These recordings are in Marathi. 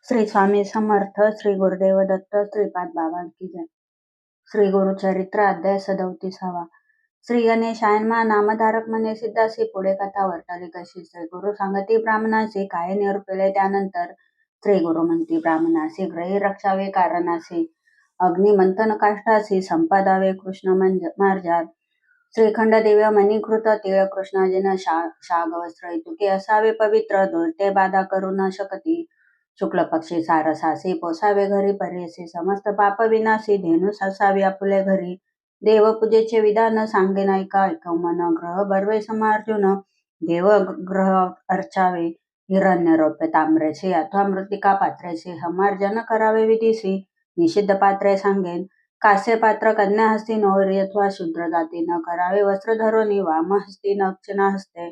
श्री स्वामी समर्थ, श्री गुरुदेव दत्त, श्रीपाद बाबा की जय. श्री गुरुचरित्र अध्याय 37. श्री गणेशायनमा नामधारक म्हणे सिद्धासी. पुढे कथा वर्ताली कशी. श्री गुरु सांगती ब्राह्मणासी, काय निरूपिले त्यानंतर. श्री गुरु म्हणती ब्राह्मणासी, ग्रही रक्षावे कारणासी. अग्निमंथन काष्टासी, संपादावे कृष्ण मार्जात. श्रीखंड दिव्य मणिकृत तिळ कृष्णाजिन शाग वस्त्र इतुके असावे पवित्र. दुर्ते बाधा करू न शकती. शुक्ल पक्षी सारसासी, पोसावे घरी परेसी. समस्त पाप विनाशी, धेनुस असावी आपुले घरी. देवपूजेचे विधान सांगेन ऐका मन. ग्रह बर्वे समार्जुन, देव ग्रह अर्चावे. हिरण्य रौप्य ताम्रेसी, अथवा मृत्तिका पात्रेसी. समार्जन करावे विधीसी. निषिद्ध पात्रे सांगेन. कास्य पात्र कन्या हस्ती नोरी, अथवा शूद्र जाती न करावे वस्त्र धरोनी. वाम हस्ती दक्षिणा हस्ते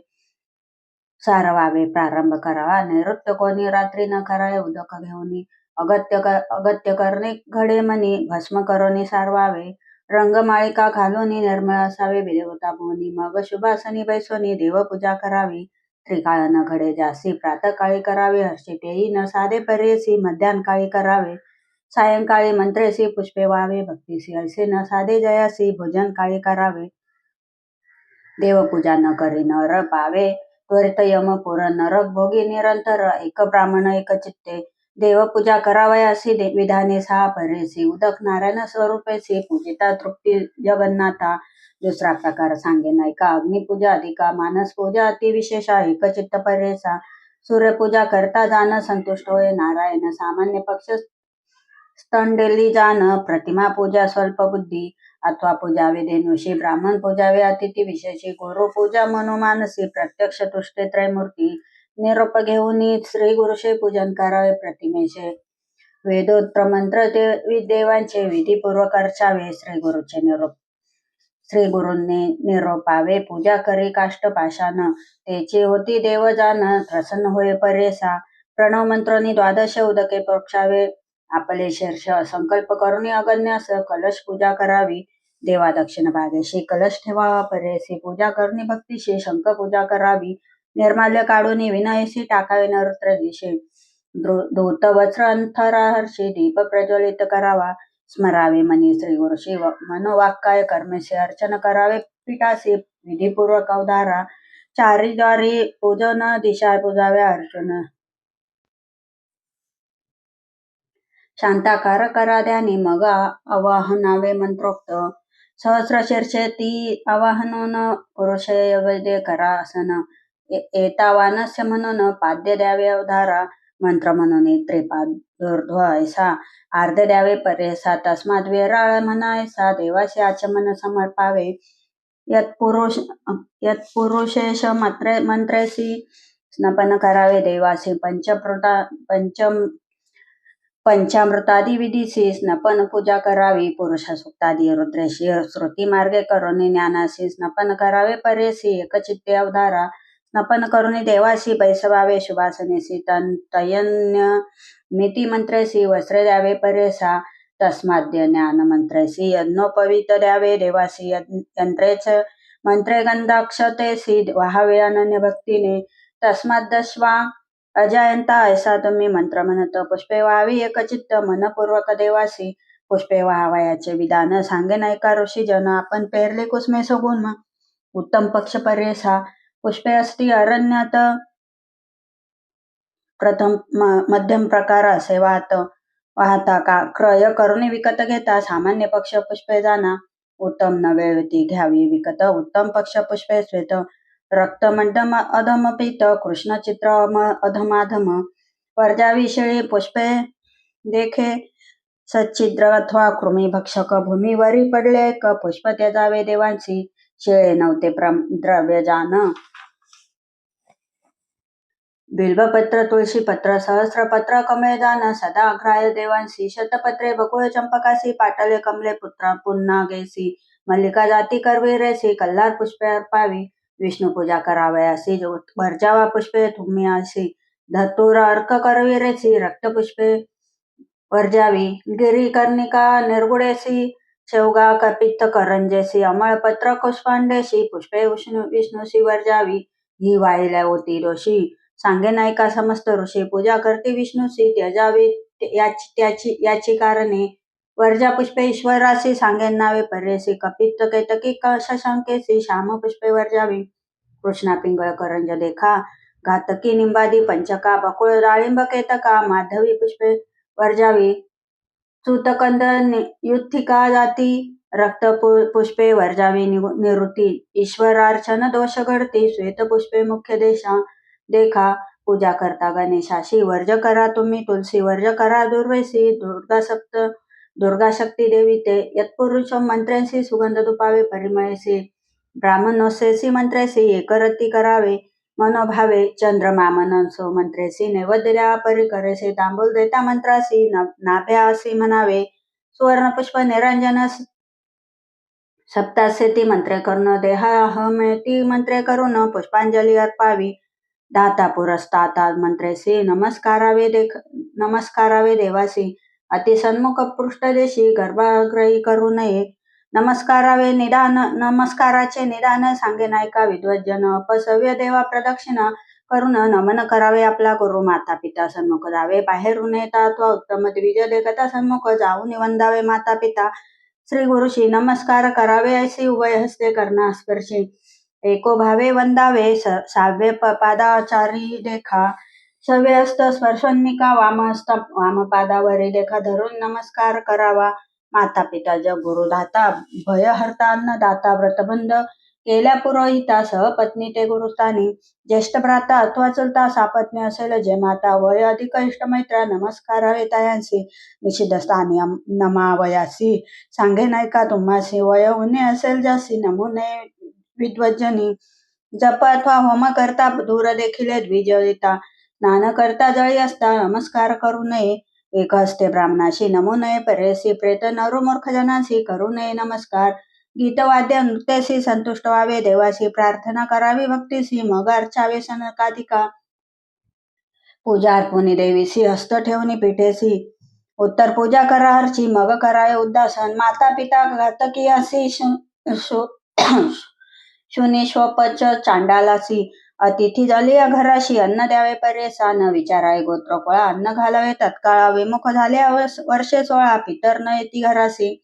सारवावे. प्रारंभ करावा नैऋत्य कोणी, रात्री न करावे उदक घेऊनी. अगत्य करणे घडे मनी, भस्म करोनी सारवावे. रंगमाळिका घालूनी, निर्मळ असावे देवता भोवनी. मग शुभासनी बैसोनी, देवपूजा करावी. त्रिकाळ न घडे जासी, प्रातःकाळी करावे हर्षितेही न साधे परेसी. मध्यान्काळी करावे, सायंकाळी मंत्रेसी पुष्पे व्हावे भक्तीसी. ऐसे न साधे जयासी, भोजन काळी करावे. देवपूजा न करी नर पावे, त्वरित यम पुर. नरक भोगी निरंतर, एक ब्राह्मण एक चित्ते. देवपूजा करावयासी, विधाने सहा परेसी. उदक नारायण स्वरूपेसी, पूजिता तृप्ती जगन्नाथा. दुसरा प्रकार सांगेन ऐका. अग्निपूजा अधिका, मानस पूजा अतिविशेषा. एक चित्त परेसा. सूर्यपूजा करता जाण, संतुष्ट होय नारायण. सामान्य पक्ष स्तंडेली जाण. प्रतिमा पूजा स्वल्प बुद्धी, अथवा पूजावे धेनुषी. ब्राह्मण पूजावे अतिथी विशेषी. गुरु पूजा मनोमानसी, प्रत्यक्ष तुष्टे त्रयमूर्ती. निरोप घेऊनी, श्री गुरुशे पूजन करावे प्रतिमेशे. वेदोत्र मंत्र देवांचे विधीपूर्वक अर्चावे. श्री गुरुचे निरोप. श्री गुरूंनी निरोपावे, पूजा करी काष्ट पाषाण. तेची होती देव जाण, प्रसन्न होय परेसा. प्रणव मंत्रोनी द्वादश उदके प्रोक्षावे. आपले शीर्ष संकल्प करुणी अगण्यास, कलश पूजा करावी. देवा दक्षिण भागेशी, कलश ठेवावा परेसी. पूजा करणी भक्तीशी, शंख पूजा करावी. निर्माल्य काढून विनयशी, टाकावे नैऋत्य दिशे. धूत वस्त्र अंतराहर्षी, दीप प्रज्वलित करावा. स्मरावे मनी श्री गुरुशी, मनोवाक्काय कर्मेशी. अर्चन करावे पीठासी, विधीपूर्वक अवधारा. चारीद्वारी पूजन, दिशा पूजाव्या अर्जुन. शांताकार करा ध्यानी, मग आवाहनावे मंत्रोक्त. सहस्र शीर्षे ती आवाहनून, पुरुषयवैद्य करा आसन. एतावानस्य म्हणून, पाद्य द्यावे अवधारा. मंत्र म्हणून त्रिपाद ऊर्ध्व ऐसा, अर्ध द्यावे परेसा. तस्माद विराळ म्हणायसा, देवाशी आचमन समर्पावे. यत्पुरुषेश मंत्रेसी, स्नपन करावे देवासी. पंचामृतादी विधीसी, स्नपन पूजा करावी. पुरुष सुक्तादी रुद्रेशी, श्रुती मार्गे करुणी ज्ञानासी. स्नपन करावे परेसी, एकचित्ते अवधारा. स्नपन करुणी देवासी, बैसवावे शुभासनेसी. तयन्य मिती मंत्रेसी, वस्त्रे द्यावे परेसा. तस्माद्य ज्ञान मंत्रेसी, यज्ञोपवीत द्यावे देवासी. यंत्रेच मंत्रे गंधाक्षतेसी, व्हावे अनन्य भक्तीने. तस्माद्दश्वा अजायंता, ऐसा तुम्ही मंत्र म्हणत. पुष्पे व्हावी एकचित्त, मनपूर्वक देवासी. पुष्पे व्हावयाचे विधान सांगेन ऐका ऋषी जन. आपण पेरले कुसमे सगुण, उत्तम पक्ष परेसा. पुष्पे असती अरण्यात, प्रथम मध्यम प्रकार असे वाहता का. क्रय करुणी विकत घेता, सामान्य पक्ष पुष्पे जाना. उत्तम नवेळती घ्यावी विकत, उत्तम पक्ष पुष्पे श्वेत. रक्त मंडम अधम पीत, कृष्ण चित्र अधमाधम. वर्जावी शेळी पुष्पे देखे, सच्छिद्र अथवा कृमी भक्षक. भूमीवरी पडले एक, पुष्प त्याजावे देवांसी. शेळे नव्हते द्रव्य जान. बिल्वपत्र तुळशीपत्र, सहस्रपत्र कमळे जान. सदा अग्राह्य देवांसी. शतपत्रे बकुळ चंपकासी, पाटले कमले पुन्नागेसी. मल्लिका जाती करवीरेसी, कल्हार पुष्पे अर्पावी. विष्णू पूजा करावयासी, वर्जावा पुष्पे तुम्ही. धतुर अर्क करवीरेसी, रक्तपुष्पे वर्जावी. गिरी कर्णिका निर्गुडेसी, शेवगा कपित्त करंजेसी. अमळपत्र कुष्पांडेशी, पुष्पे विष्णूशी वर्जावी. ही वाहिल्या होती दोषी, सांगे नायका समस्त ऋषी पूजा करते विष्णूसी त्यजावी याची कारणे वर्जा पुष्पे ईश्वरासी सांगेन नावे पर्यसी कपित्त केतकी शशांकेसी श्याम पुष्पे वर्जावी कृष्णा पिंगळ करंज देखा घातकी निंबादी पंचका बकुळ डाळिंब केतका माधवी पुष्पे वर्जावी सूतकंद युत्थिका जाती रक्त पुष्पे वर्जावी निवृत्ती ईश्वरार्चन दोष घडती श्वेत पुष्पे मुख्य देखा पूजा करता गणेशाशी वर्ज करा तुम्ही तुलसी वर्ज करा दुर्वेसी दुर्गा शक्ती देवी ते यत्पुरुष मंत्रेसी सुगंध दुपावे परिमळेसी ब्राह्मणोसेसी मंत्रेसी एकरती करावे मनोभावे चंद्रमा मननसो मंत्रेसी नैवेद्या परिकरेसी तांबूल देता मंत्रासी नाभ्यासी म्हणावे सुवर्ण पुष्प निरंजन सप्तासेती मंत्रे करून देहाहमेती मंत्रे करून पुष्पांजली अर्पावी दाता पुरस्ताता मंत्रेसी नमस्कारावे देवासी अतिसन्मुख पृष्ठदेशी गर्भाग्रही करू नये नमस्काराचे निदान सांगे नायका विद्वज्जन अपसव्य देवा प्रदक्षिणा करून नमन करावे आपला गुरु माता पिता सन्मुख जावे बाहेरून येता अथवा उत्तम द्विज देखता सन्मुख जाऊन वंदावे माता पिता श्री गुरुशी नमस्कार करावे ऐसी उभय हस्ते करना स्पर्शी एको भावे वंदावे साव्य पादाचारी देखा सव्यस्त स्पर्शनिका वामहस्त वामपादावरी देखा धरून नमस्कार करावा माता पिता जग गुरुदाता भयहर्ता अन्नदाता व्रतबंध केल्या पुरोहिता सहपत्नी ते गुरुस्थानी ज्येष्ठ भ्राता अथवा चुलता सापत्नी असेल जे माता वय अधिक इष्टमैत्रा नमस्कारावे तायांसी निषिद्ध स्थानी नमावयासी सांगे नायका तुम्हासी वय उन्हे असेल जासी नमुने विद्वज्जनी जप अथवा होम करता दूर देखील द्विजलिता स्नान करता जळी असता नमस्कार करू नये एक हस्ते ब्राह्मणाशी नमू नये परेसी प्रेत नरू मूर्ख जनांशी करू नये नमस्कार गीतवाद्य नृत्याशी संतुष्ट व्हावे देवाशी प्रार्थना करावी भक्तीशी मग अर्चावे सनकाधिका पूजा अर्पुनी देवीशी हस्त ठेवणी पिठेसी उत्तर पूजा करा हरची मग कराय उद्दासन माता पिता घातकी असी शुनिश्वपच चांडालासी अतिथी जलिया घराशी अन्न द्यावे परेसा न विचाराय गोत्रकुळा अन्न घालावे तत्काळा विमुख झाले वर्षे 16 पितर न येती घरासी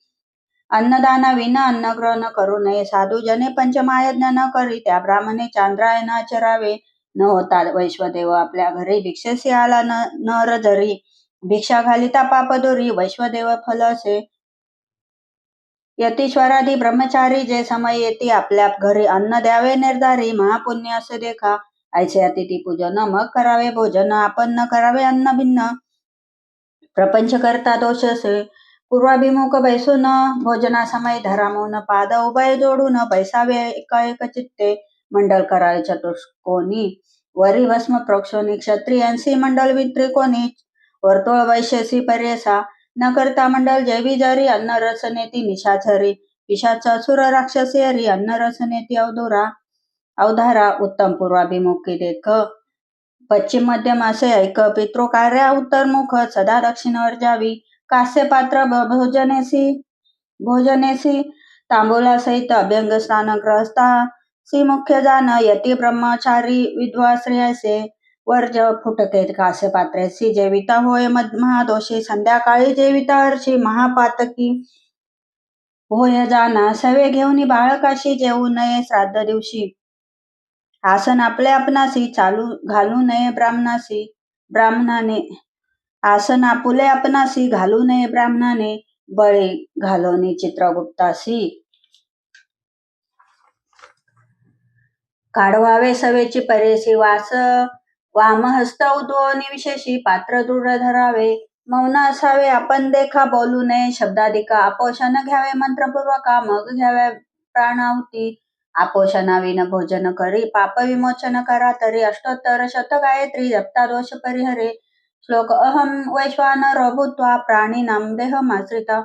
अन्नदाना विना अन्नग्रह न करू नये साधू जने पंचमायज्ञ न करी त्या ब्राह्मणे चांद्रायण आचरावे न होता वैश्वदेव आपल्या घरी भिक्षेसी आला नर जरी भिक्षा घालिता पाप दोरी वैश्वदेव फल असे यतीश्वरादी ब्रह्मचारी जे समय येती आपल्या घरी अन्न द्यावे निर्धारी महापुण्य असे देखा ऐसे अतिथी पूजन मग करावे भोजन आपण न करावे अन्न भिन्न प्रपंच करता दोष असे पूर्वाभिमुख बैसून भोजना समय धरामून पाद उभय जोडून बैसावे एका चित्ते मंडल करावे चतुष्कोनी वरी भस्म प्रोक्षोनी क्षत्रियांसी मंडल वित्रिकोणी वर्तुळ वैश्यसी पर्यसा न करता मंडल जैवी जरी अन्न रस नेती निशाचरी पिशाच असुर राक्षसी हरी अन्न रस नेती अवधारा उत्तम पूर्वाभिमुखी देख पश्चिम मध्यम असे ऐक पितृकार्या उत्तरमुख सदा दक्षिणवर जावी कास्य पात्र भोजनेसी तांबूला सहित अभ्यंग स्नान ग्रहस्था मुख्य जान यती ब्रह्मचारी विद्वा श्रेयसे वर्ज फुटके कास्य पात्रेसी जेविता होय महादोषी संध्याकाळी जेविता हर्षी महापातकी होय जाना सवे घेऊन बाळकाशी जेवू नये श्राद्ध दिवशी आसन आपल्या आपणासी चालू घालू नये ब्राह्मणाने आसन आपुले आपणासी घालू नये ब्राह्मणाने बळी घालोनी चित्रगुप्तासी काढवावे सवेची परेसी वामहस्त उद्भवनी विशेषी पात्र दृढ धरावे मौन असावे आपण देखा बोलू नये शब्दाधिका आपोषण घ्यावे मंत्रपूर्वका मग घ्यावे प्राणाहुती आपोषणाविन भोजन करी पाप विमोचन करा तरी अष्टोत्तर शत गायत्री जप्ता दोष परिहरे श्लोक अहम वैश्वानरो भूत्वा प्राणिनां देहमाश्रिता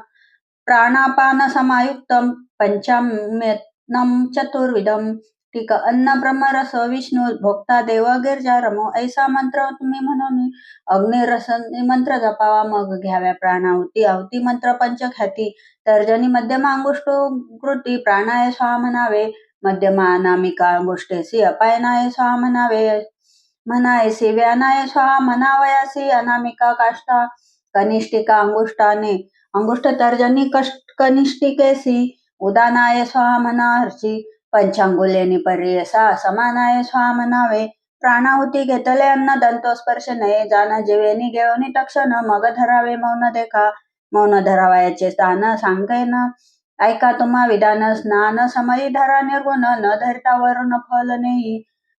प्राणापान समायुक्तम पंचाम्यन्नं चतुर्विधम ठीक अन्न ब्रह्मरस विष्णू भोक्ता देव गिरजा रमो ऐसा मंत्र तुम्ही म्हणून अग्निरस मंत्र जपावा मग घ्याव्या प्राणाहुती आहुती मंत्र पंचख्याती तर्जनी मध्यमा अंगुष्ठोकृती प्राणाय स्वाहा म्हणावे मध्यमा अनामिका अंगुष्ठेसी अपायनाय स्वाहा म्हणावे म्हणायसी व्यानाय स्वाहा म्हणावयासी अनामिका काष्टा कनिष्ठिका अंगुष्ठाने अंगुष्ठ तर्जनी कनिष्ठिकेसी उदानाय स्वाहा म्हणाहर्षी पंचांगुलेनी पर्यसा समानाय स्वाहा म्हणावे प्राणाहुती घेतले अन्न दंतोस्पर्श नये जाण जीवेनी घेऊनी तक्षण मग धरावे मौन देखा मौन धरावयाचे स्थान सांगेन ऐका तुम्हा विधान स्नान समयी धरा निर्गुण न धरता वरुण फल नेही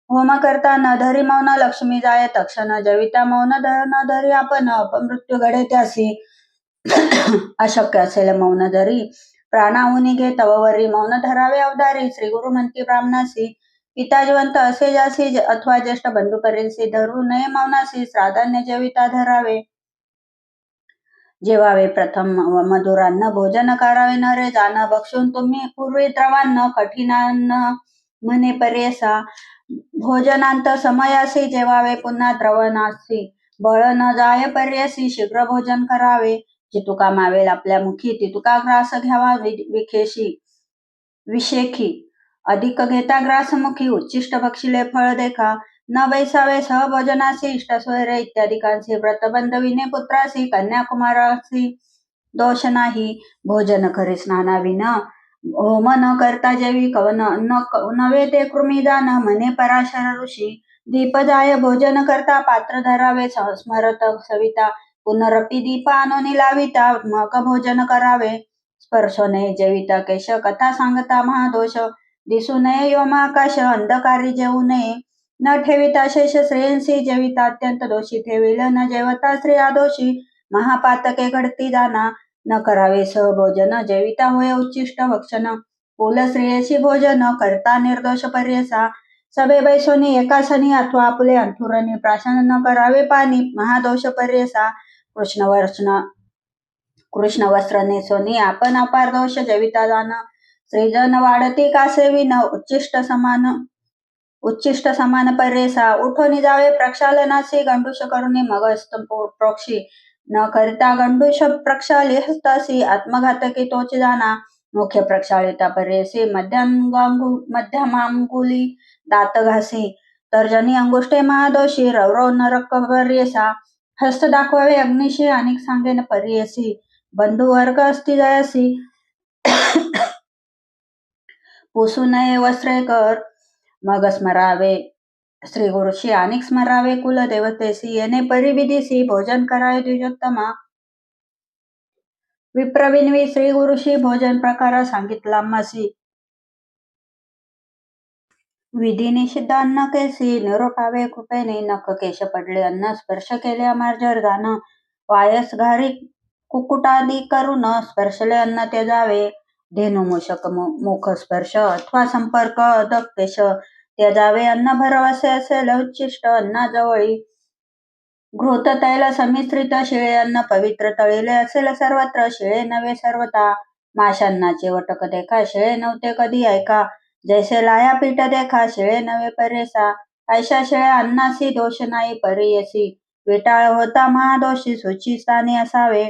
होम करता न धरी मौन लक्ष्मी जाय तक्षण जविता मौन न धरी आपण अपमृत्यू घडे त्यासी अशक्य असेल मौन धरी प्राणाहुनी घे तववरी मौन धरावे अवधारी श्री गुरु म्हणती ब्राह्मणासी पिता जिवंत असे जासी अथवा ज्येष्ठ बंधू करेसी धरू नये मौनासी श्राधान्य जविता धरावे जेवावे प्रथम मधुरान्न भोजन करावे न रे जाण बक्षून तुम्ही पूर्वी द्रवान्न कठीणान्न म्हणे पर्यसा भोजनांत समयासी जेवावे पुन्हा द्रवनासी बळ न जाय पर्यसी शीघ्र भोजन करावे जितुका मावेल आपल्या मुखी तितुका ग्रास घ्यावा विशेखी अधिक घेता ग्रासमुखी उच्चिष्ट बक्षिले फळ देखा न बैसावे सहभोजनासी इष्टस्वैर इत्यादिकांसी व्रतबंध विने पुत्रासी कन्याकुमारासी दोष नाही भोजन करी स्नानाविन होम न करता जेवी कवन नवे ते कृमिदान म्हणे पराशर ऋषी दीप जाय भोजन करता पात्र धरावे स्मरत सविता पुनरपी दीप आणून लाविता मग भोजन करावे स्पर्श नये जेविता केश कथा सांगता महादोष दिसू नये योमाकाश अंधकारी जेवू नये न ठेविता शेष श्रेयसी जेविता अत्यंत दोषी ठेविल न जेवता श्री आदोषी महापातके घडती जाना न करावे सहभोजन जेविता होय उच्चिष्ट भक्षण कुल श्रेयसी भोजन करता निर्दोष पर्यसा सभे बैसोनी एकासनी अथवा आपले अंथुरणी प्राशन न करावे पाणी महादोष पर्यसा कृष्ण वस्त्र नेसोनी आपण अपार दोष जेविता जाण श्रीजन वाढती कासेवी न उच्चिष्ट समान पर्यसा उठोनी जावे प्रक्षालनासी गंडूष करुणी मगस्त प्रोक्षी न करिता गंडूष प्रक्षाली हस्तासी आत्मघातकी तोच जाना मुख्य प्रक्षालिता पर्यसी मध्यमांगुली दात घासी तर्जनी अंगुष्टे महादोषी रवरव नरक पर्यसा हस्त दाखवावे अग्निशी आणि सांगेन पर्यसी बंधू वर्ग असती जयासी पुसू नये वस्त्रे कर मग स्मरावे श्री गुरुशी अनेक स्मरावे कुल देवतेसी येणे परिविधीसी भोजन करावे द्विजोत्तमा विप्रविनवी श्री गुरुशी भोजन प्रकार सांगितला मासी विधी निषिद्ध अन्न केसी निरोपावे कृपेने नख केश पडले अन्न स्पर्श केले अमार्जर जाण वायस घारी कुकुटादी करून स्पर्शले अन्न ते जावे धेनु मूषक मुख स्पर्श अथवा संपर्क अदक केश ते जावे अन्न भरवसे असेल उच्चिष्ट अन्नाजवळी घृत तैल समिश्रित शिळे अन्न पवित्र तळिले असेल सर्वत्र शिळे नवे सर्वता माशांनाचे वटक देखा शिळे नव्हते कधी ऐका जैसे लाया पीठ देखा शिळे नवे परेसा ऐशा शिळ्या अन्नासी दोष नाही परियसी विटाळ होता महादोषी सुची स्थानी असावे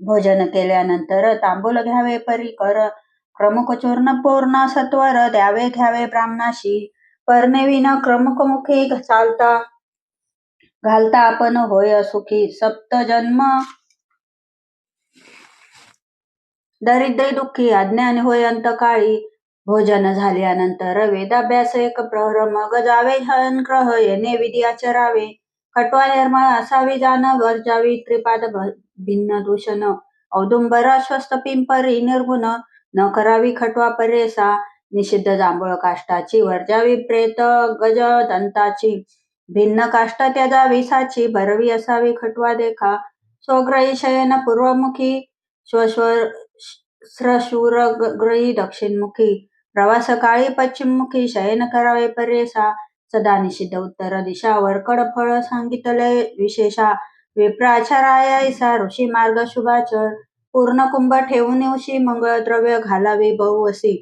भोजन केल्यानंतर तांबूल घ्यावे परी कर प्रमुख चूर्ण पूर्ण सत्वर द्यावे घ्यावे ब्राह्मणाशी परनेविन क्रमुख मुखी चालता घालता आपण होय सुखी सप्त जन्म दरिद्री दुःखी अज्ञान होय अंतकाळी भोजन झाल्यानंतर वेदाभ्यास एक प्रहर मग जावे ग्रह येणे विधी आचरावे खटवा निर्मळ असावी जाण वर्जावी त्रिपाद भिन्न दूषण औदुंबर अश्वस्त पिंपरी निर्गुण न करावी खटवा परेसा निषिद्ध जांभूळ काष्टाची वर्जावी प्रेत गज दंताची भिन्न काष्ट त्याजावी साची भरवी असावी खटवा देखा स्वग्रही शयन पूर्वमुखी श्रशूरग्रही दक्षिणमुखी प्रवास काळी पश्चिममुखी शयन करावे परेसा सदा निषिद्ध उत्तर दिशा वरकड फळ सांगितले विशेषा विप्राचारायसा ऋषी मार्ग शुभाचर पूर्ण कुंभ ठेवून उशी मंगळ द्रव्य घालावे बहुवसी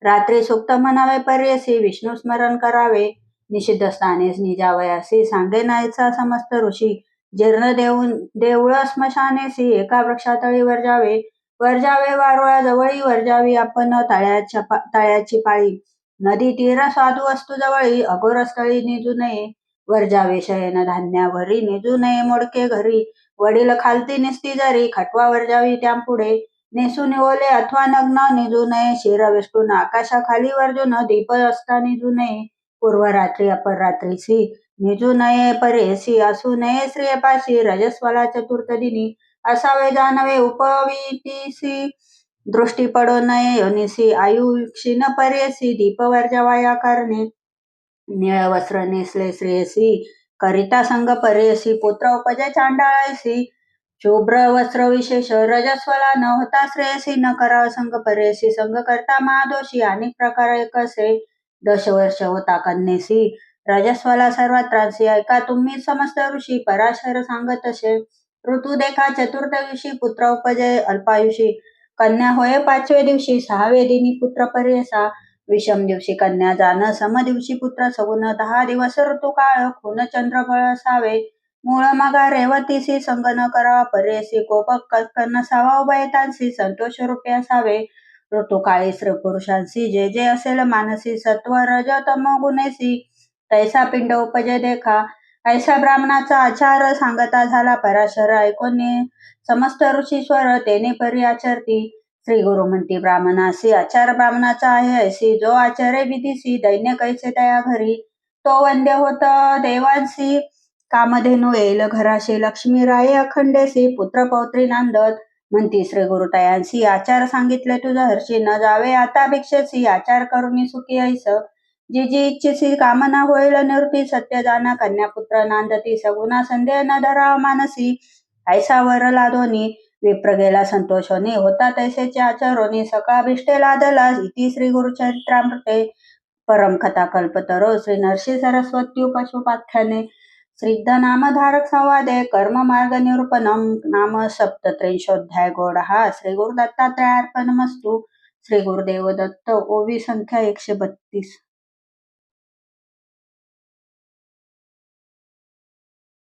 रात्री सुक्त म्हणावे पर्यसी विष्णू स्मरण करावे निषिद्ध स्थानेस निजावयासी सांगे नायचा समस्त ऋषी जीर्ण देऊळ स्मशानेसी एका वृक्षातळी वर्जावे वारुळाजवळी वर्जावी आपण तळ्याची पाळी नदी तीर साधू वस्तू जवळी अघोरस्थळी निजू नये वर्जावे शयन धान्यावरी निजू नये मोडके घरी. वडील खालती निसती जरी खटवा वर्जावी पुढे. नेसून ओले अथवा नग्न निजू नये शिर विष्टून आकाशाखाली वर्जून दीप असता निजू नये. पूर्वरात्री अपररात्रीसी निजू नये परेसी असू नये स्त्रियपाशी. रजस्वला चतुर्थ दिनी असावे जानवे उपवीतीसी. दृष्टी पडो नये योनिसी आयु क्षीण परेसी. दीप वर्जावाया कारणे निळ वस्त्र नेसले श्रेयसी. करिता संग परेसी पुत्र उपजे चांडाळैसी. शुभ्र वस्त्र विशेष रजस्वला न होता श्रेयसी. न करा संग परेसी संग करता महादोषी. अनेक प्रकार एकसे 10 वर्ष होता कन्येसी. रजस्वला सर्वात त्रासी ऐका तुम्ही समस्त ऋषी. पराशर सांगत असे ऋतू देखा चतुर्थ दिवशी पुत्र उपजे अल्पायुषी. कन्या होय 5वे दिवशी 6वे दिनी पुत्र परेसा. विषम दिवशी कन्या जाण सम दिवशी पुत्र सगुण. 10 दिवस ऋतुकाळ खून चंद्रफळ असावे. मूळ मगा रेवतीसी संग न करावा परेसी. कोप नसावा उभयतांसी संतोष रूपे असावे. ऋतुकाळी स्त्री पुरुषांसी जे जे असेल मानसी. सत्व रज तमो गुणेसी तैसा पिंड उपजे देखा. ऐसा ब्राह्मणाचा आचार सांगता झाला पराशर ऐकून समस्त ऋषीश्वर तेने परी आचरती. श्री गुरु म्हणती ब्राह्मणासी आचार ब्राह्मणाचा आहे ऐसी. जो आचारे विधीसी दैन्य कैसे तया घरी. तो वंद्य होत देवांसी. कामधेनू येईल घराशी लक्ष्मी राये अखंडेसी. पुत्र पौत्री नांदत म्हणती श्री गुरु तयांसी. आचार सांगितले तुझ हर्षी न जावे आता भिक्षेसी. आचार करुणी सुखी ऐस जी जी इच्छिसी. कामना होईल निवृत्ती सत्य जाना. कन्यापुत्र नांदती सगुणा संदेह न धराव मानसी. ऐसा वर लादोनी विप्र गेला संतोषोनी. होता तैसेचे आचरोनी सकाळभिष्टे लादला. इति श्री गुरुचरित्रामृते परम कथा कल्पतरो श्री नरसिंह सरस्वत्युपशुपाख्याने श्रीद्ध नामधारक संवादे कर्म मार्ग निरूपणम नाम 37 गोडहा. श्री गुरु दत्तात्रयार्पणमस्तु. श्री गुरुदेव दत्त. ओवी संख्या 132.